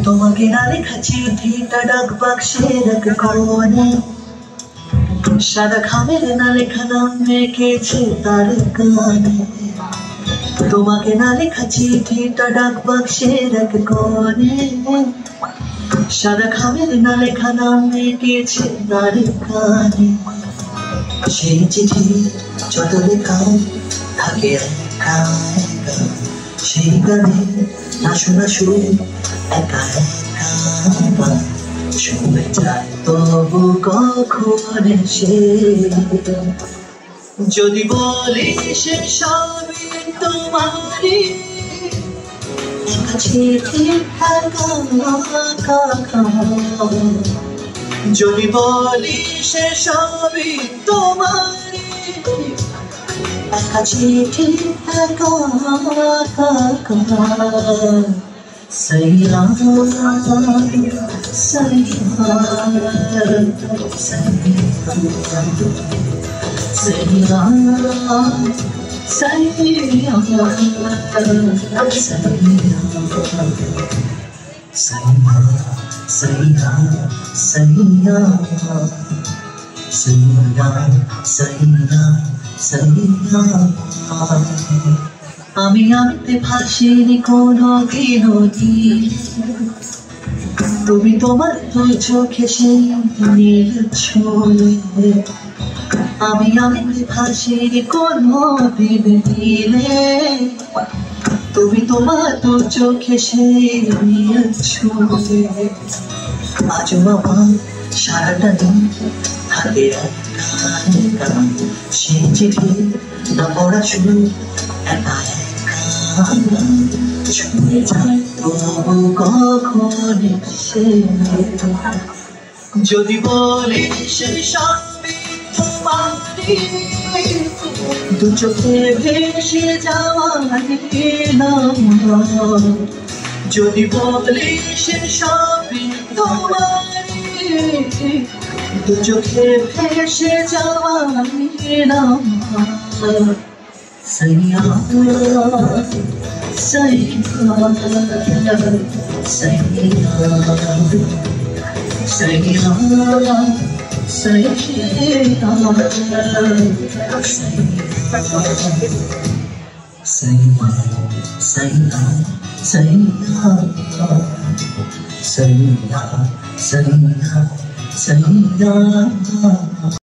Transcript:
তোমাকে না লেখা চিঠিটা ডাক বাক্সের এক কোণে, সাদা খামের না লেখা নাম রেখেছে তার কানে। তোমাকে না লেখা চিঠিটা ডাক বাক্সের এক কোণে, সাদা খামের না লেখা নাম রেখেছে তার কানে। সেই চিঠি যত লেখা থাকে একা একা, সেই গানে না শোনা সুর একা একা শুনে যায় তবু কখন এসে। যদি বলি সে সবই তোমারই, চিঠি একা একা। যদি বলি সে সবই তোমারই, একা চিঠি একা একা। सैया सैया सैया আমি আমিতে ভাসিনি কোনোদিনও, তুমি তোমার দুই চোখে সেই নীল ছুঁয়ে। আমি আমিতে ভাসিনি কোনোদিন নীলে, তুমি তোমার দুই চোখে সেই নীল ছুঁয়ে। আজও আমার সারাটা দিন থাকে একা একা, সেই চিঠি না পড়া শুরু একা একা শুনে যায় তবু কখন এসে। যদি বলি সে সবই তোমারই, দু চোখে ভেসে যাওয়া নাম। যদি বলি সে সবই তোমারই, দু চোখে ভেসে যাওয়া নাম। सैया सैया सैया सैया सैया सैया।